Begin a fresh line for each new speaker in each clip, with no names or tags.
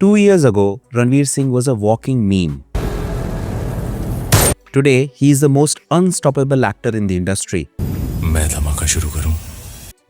2 years ago, Ranveer Singh was a walking meme. Today, he is the most unstoppable actor in the industry.
मैं धमाका शुरू करूं।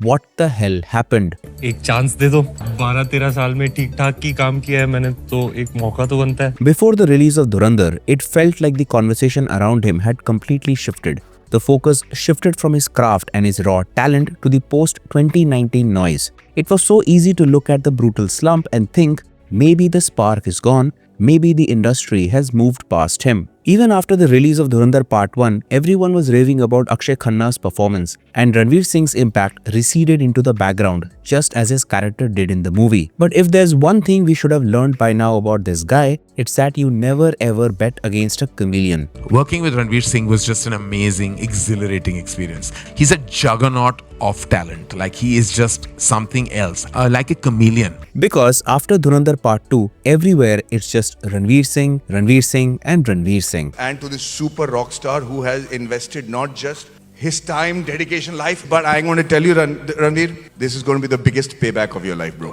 What the hell happened?
एक chance दे दो। 12-13 साल में ठीक ठाक की काम किया है मैंने, तो एक मौका तो बनता है।
Before the release of Dhurandhar, it felt like the conversation around him had completely shifted. The focus shifted from his craft and his raw talent to the post-2019 noise. It was so easy to look at the brutal slump and think, maybe the spark is gone, maybe the industry has moved past him. Even after the release of Dhurandhar Part 1, everyone was raving about Akshay Khanna's performance, and Ranveer Singh's impact receded into the background, just as his character did in the movie. But if there's one thing we should have learned by now about this guy, it's that you never ever bet against a chameleon.
Working with Ranveer Singh was just an amazing, exhilarating experience. He's a juggernaut of talent. Like, he is just something else, like a chameleon.
Because after Dhurandhar Part 2, everywhere it's just Ranveer Singh, Ranveer Singh and Ranveer Singh.
And to this super rock star who has invested not just his time, dedication, life, but I'm going to tell you, Ranveer, this is going to be the biggest payback of your life, bro.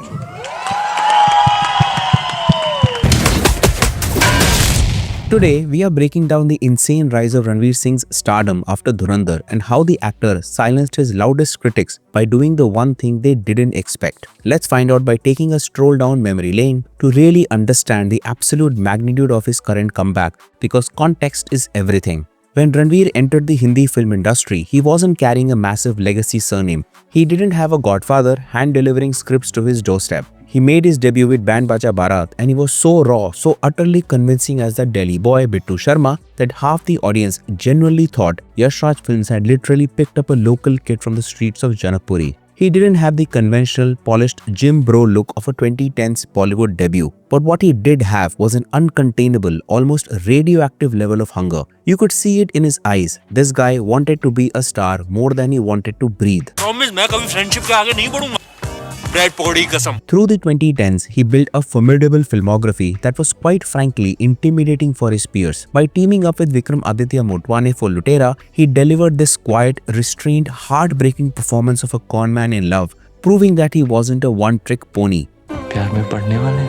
Today, we are breaking down the insane rise of Ranveer Singh's stardom after Dhurandhar and how the actor silenced his loudest critics by doing the one thing they didn't expect. Let's find out by taking a stroll down memory lane to really understand the absolute magnitude of his current comeback, because context is everything. When Ranveer entered the Hindi film industry, he wasn't carrying a massive legacy surname. He didn't have a godfather hand-delivering scripts to his doorstep. He made his debut with Band Baja Barat, and he was so raw, so utterly convincing as the Delhi boy Bittu Sharma that half the audience genuinely thought Yash Raj Films had literally picked up a local kid from the streets of Janakpuri. He didn't have the conventional, polished gym bro look of a 2010s Bollywood debut, but what he did have was an uncontainable, almost radioactive level of hunger. You could see it in his eyes. This guy wanted to be a star more than he wanted to breathe.
Promise, मैं कभी friendship के आगे नहीं बढ़ूंगा।
Through the 2010s, he built a formidable filmography that was quite frankly intimidating for his peers. By teaming up with Vikram Aditya Motwane for Lutera, he delivered this quiet, restrained, heartbreaking performance of a conman in love, proving that he wasn't a one-trick pony.
प्यार में पड़ने वाले।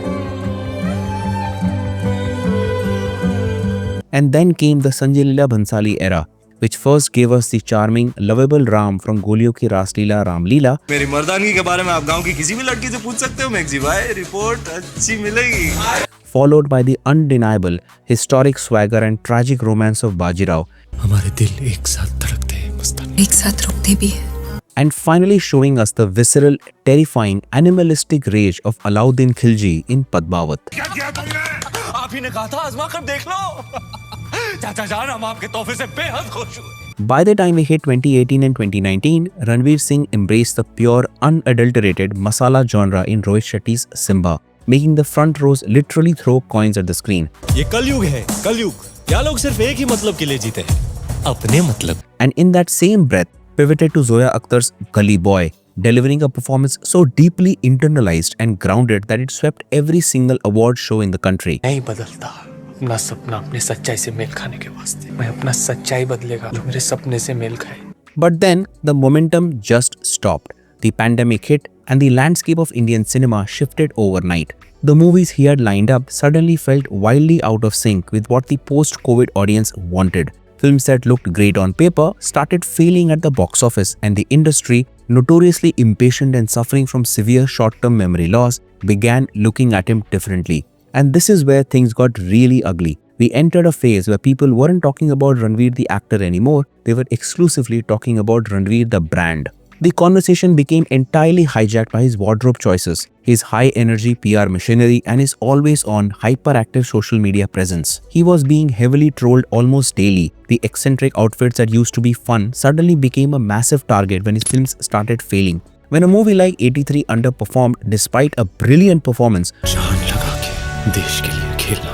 And then came the Sanjay Leela Bhansali era, which first gave us the charming, lovable Ram from Goliyo Ki Ras Leela Ram Leela.
मेरी मर्दानगी के बारे में आप गांव की किसी भी लड़की से पूछ सकते हो मैगजी भाई, रिपोर्ट अच्छी मिलेगी।
Followed by the undeniable, historic swagger and tragic romance of Bajirao.
हमारे दिल एक साथ धड़कते हैं मस्तानी,
एक साथ रुकते भी हैं।
And finally showing us the visceral, terrifying, animalistic rage of Alauddin Khilji in Padmavat.
क्या किया तुमने? आप ही ने कहा था आजमा कर देख लो। चाचा जान, हम आपके तोहफे से बेहद खुश हुए।
By the time we hit 2018 and 2019, Ranveer Singh embraced the pure, unadulterated masala genre in Rohit Shetty's Simba, making the front rows literally throw coins at the screen.
ये कलयुग है, कलयुग। क्या लोग सिर्फ एक ही मतलब के लिए जीते हैं, अपने मतलब।
And in that same breath, pivoted to Zoya Akhtar's Gully Boy, delivering a performance so deeply internalized and grounded that it swept every single award show in the country.
नहीं बदलता अपना सपना अपने सच्चाई से मेल खाने के वास्ते। मैं अपना सच्चाई बदलेगा जो मेरे सपने से मेल खाए।
But then the momentum just stopped. The pandemic hit and the landscape of Indian cinema shifted overnight. The movies he had lined up suddenly felt wildly out of sync with what the post-COVID audience wanted. Films that looked great on paper started failing at the box office, and the industry, notoriously impatient and suffering from severe short-term memory loss, began looking at him differently. And this is where things got really ugly. We entered a phase where people weren't talking about Ranveer the actor anymore, they were exclusively talking about Ranveer the brand. The conversation became entirely hijacked by his wardrobe choices, his high-energy PR machinery, and his always-on, hyperactive social media presence. He was being heavily trolled almost daily. The eccentric outfits that used to be fun suddenly became a massive target when his films started failing. When a movie like 83 underperformed despite a brilliant performance,
देश के लिए खेलना।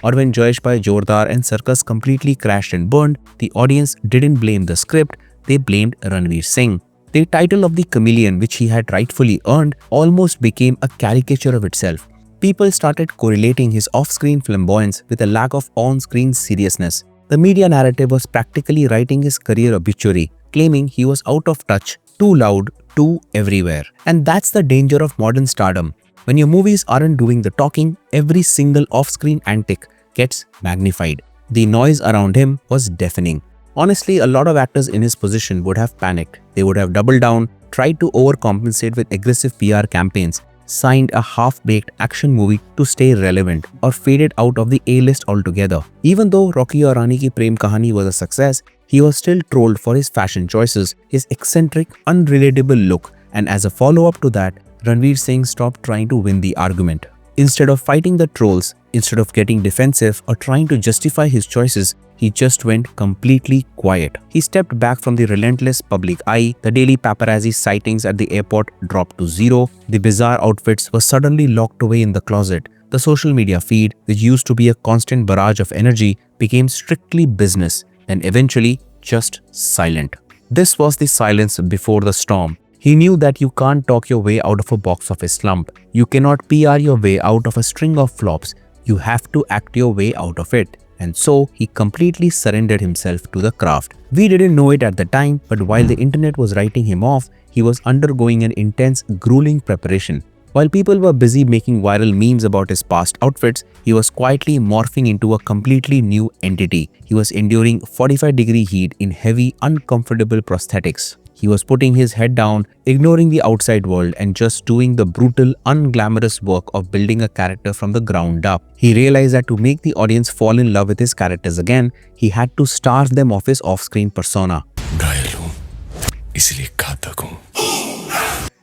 or when Joyesh Bhai Jordar and Circus completely crashed and burned, the audience didn't blame the script, they blamed Ranveer Singh. The title of the chameleon, which he had rightfully earned, almost became a caricature of itself. People started correlating his off-screen flamboyance with a lack of on-screen seriousness. The media narrative was practically writing his career obituary, claiming he was out of touch, too loud, too everywhere. And that's the danger of modern stardom. When your movies aren't doing the talking, every single off-screen antic gets magnified. The noise around him was deafening. Honestly, a lot of actors in his position would have panicked. They would have doubled down, tried to overcompensate with aggressive PR campaigns, signed a half-baked action movie to stay relevant, or faded out of the A-list altogether. Even though Rocky Aur Rani Ki Prem Kahani was a success, he was still trolled for his fashion choices, his eccentric, unrelatable look, and as a follow-up to that, Ranveer Singh stopped trying to win the argument. Instead of fighting the trolls, instead of getting defensive or trying to justify his choices, he just went completely quiet. He stepped back from the relentless public eye, the daily paparazzi sightings at the airport dropped to zero, the bizarre outfits were suddenly locked away in the closet, the social media feed, which used to be a constant barrage of energy, became strictly business, and eventually just silent. This was the silence before the storm. He knew that you can't talk your way out of a box office slump. You cannot PR your way out of a string of flops. You have to act your way out of it. And so he completely surrendered himself to the craft. We didn't know it at the time, but while the internet was writing him off, he was undergoing an intense, grueling preparation. While people were busy making viral memes about his past outfits, he was quietly morphing into a completely new entity. He was enduring 45-degree heat in heavy, uncomfortable prosthetics. He was putting his head down, ignoring the outside world, and just doing the brutal, unglamorous work of building a character from the ground up. He realized that to make the audience fall in love with his characters again, he had to starve them of his off-screen persona.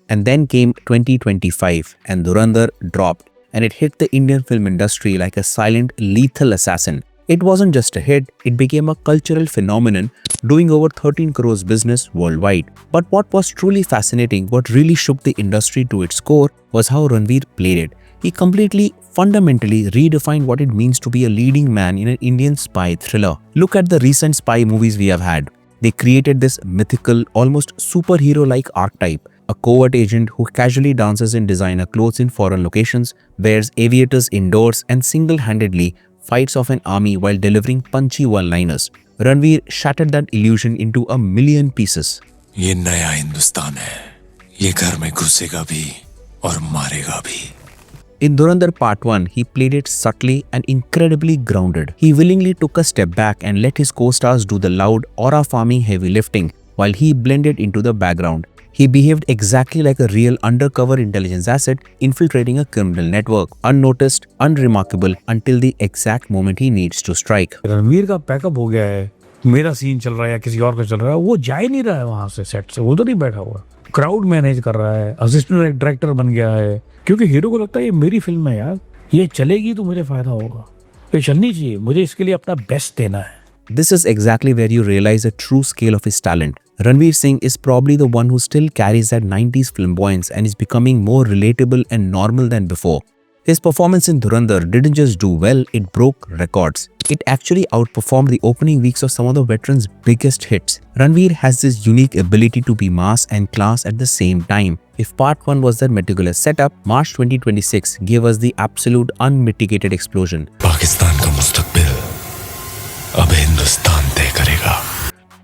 And then came 2025, and Dhurandhar dropped, and it hit the Indian film industry like a silent, lethal assassin. It wasn't just a hit, it became a cultural phenomenon, doing over 13 crores business worldwide. But what was truly fascinating, what really shook the industry to its core, was how Ranveer played it. He completely, fundamentally redefined what it means to be a leading man in an Indian spy thriller. Look at the recent spy movies we have had. They created this mythical, almost superhero-like archetype. A covert agent who casually dances in designer clothes in foreign locations, wears aviators indoors, and single-handedly fights off an army while delivering punchy one-liners. Ranveer shattered that illusion into a million pieces.
ये नया हिंदुस्तान है, ये घर में घुसेगा भी और मारेगा भी.
In Dhurandhar Part 1, he played it subtly and incredibly grounded. He willingly took a step back and let his co-stars do the loud, aura-farming heavy lifting, while he blended into the background. He behaved exactly like a real undercover intelligence asset infiltrating a criminal network, unnoticed, unremarkable until the exact moment he needs to strike.
Ranveer का pack up हो गया है, मेरा scene चल रहा है या किसी और का चल रहा है, वो जा ही नहीं रहा है वहां से सेट से, उधर ही बैठा हुआ, क्राउड मैनेज कर रहा है, असिस्टेंट डायरेक्टर बन गया है, क्योंकि हीरो को लगता है ये मेरी फिल्म है यार, ये चलेगी तो मुझे फायदा होगा, ये चलनी चाहिए, मुझे इसके लिए अपना बेस्ट देना है.
This is exactly where you realize the true scale of his talent. Ranveer Singh is probably the one who still carries that 90s flamboyance and is becoming more relatable and normal than before. His performance in Dhurandhar didn't just do well, it broke records. It actually outperformed the opening weeks of some of the veterans' biggest hits. Ranveer has this unique ability to be mass and class at the same time. If Part 1 was that meticulous setup, March 2026 gave us the absolute unmitigated explosion.
Pakistan का मुस्तकबिल अब हिंदुस्तान तय करेगा.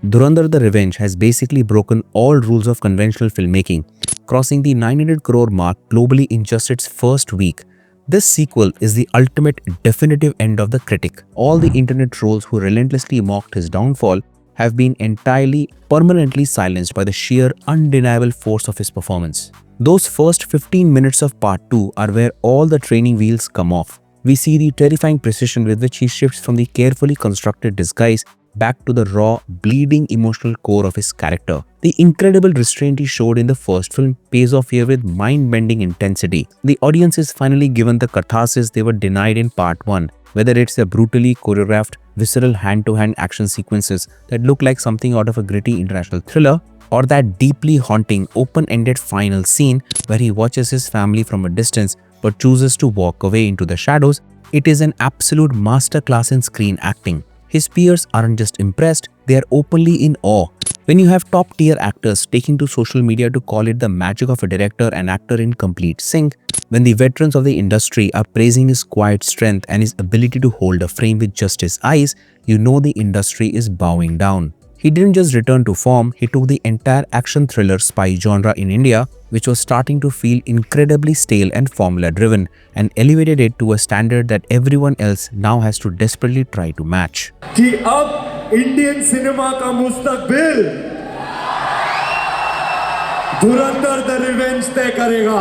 Dhurandhar The Revenge has basically broken all rules of conventional filmmaking, crossing the 900 crore mark globally in just its first week. This sequel is the ultimate definitive end of the critic. All the internet trolls who relentlessly mocked his downfall have been entirely, permanently silenced by the sheer, undeniable force of his performance. Those first 15 minutes of Part 2 are where all the training wheels come off. We see the terrifying precision with which he shifts from the carefully constructed disguise back to the raw, bleeding emotional core of his character. The incredible restraint he showed in the first film pays off here with mind-bending intensity. The audience is finally given the catharsis they were denied in Part 1, whether it's the brutally choreographed, visceral hand-to-hand action sequences that look like something out of a gritty international thriller, or that deeply haunting, open-ended final scene where he watches his family from a distance but chooses to walk away into the shadows. It is an absolute masterclass in screen acting. His peers aren't just impressed, they are openly in awe. When you have top-tier actors taking to social media to call it the magic of a director and actor in complete sync, when the veterans of the industry are praising his quiet strength and his ability to hold a frame with just his eyes, you know the industry is bowing down. He didn't just return to form, he took the entire action thriller spy genre in India, which was starting to feel incredibly stale and formula-driven, and elevated it to a standard that everyone else now has to desperately try to match.
कि अब Indian cinema का मुस्तकबिल धुरंधर the revenge तय करेगा.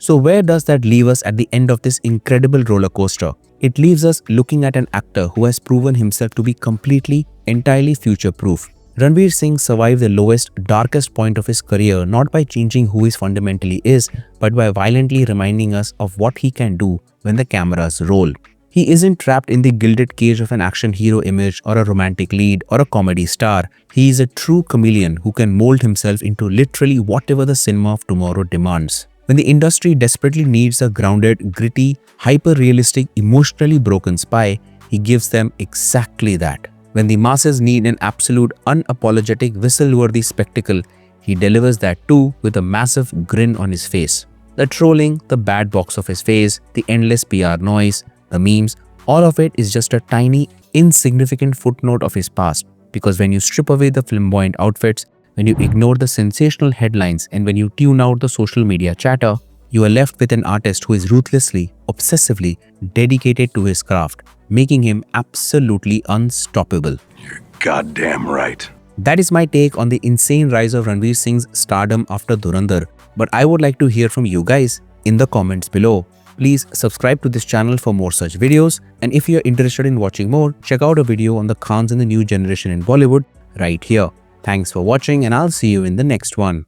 So where does that leave us at the end of this incredible roller coaster? It leaves us looking at an actor who has proven himself to be completely, entirely future-proof. Ranveer Singh survived the lowest, darkest point of his career not by changing who he fundamentally is, but by violently reminding us of what he can do when the cameras roll. He isn't trapped in the gilded cage of an action hero image or a romantic lead or a comedy star. He is a true chameleon who can mold himself into literally whatever the cinema of tomorrow demands. When the industry desperately needs a grounded, gritty, hyper-realistic, emotionally broken spy, he gives them exactly that. When the masses need an absolute, unapologetic, whistle-worthy spectacle, he delivers that too with a massive grin on his face. The trolling, the bad box of his face, the endless PR noise, the memes, all of it is just a tiny, insignificant footnote of his past. Because when you strip away the flamboyant outfits, when you ignore the sensational headlines, and when you tune out the social media chatter, you are left with an artist who is ruthlessly, obsessively dedicated to his craft, making him absolutely unstoppable.
You're goddamn right.
That is my take on the insane rise of Ranveer Singh's stardom after Dhurandhar, but I would like to hear from you guys in the comments below. Please subscribe to this channel for more such videos, and if you are interested in watching more, check out a video on the Khans in the new generation in Bollywood right here. Thanks for watching, and I'll see you in the next one.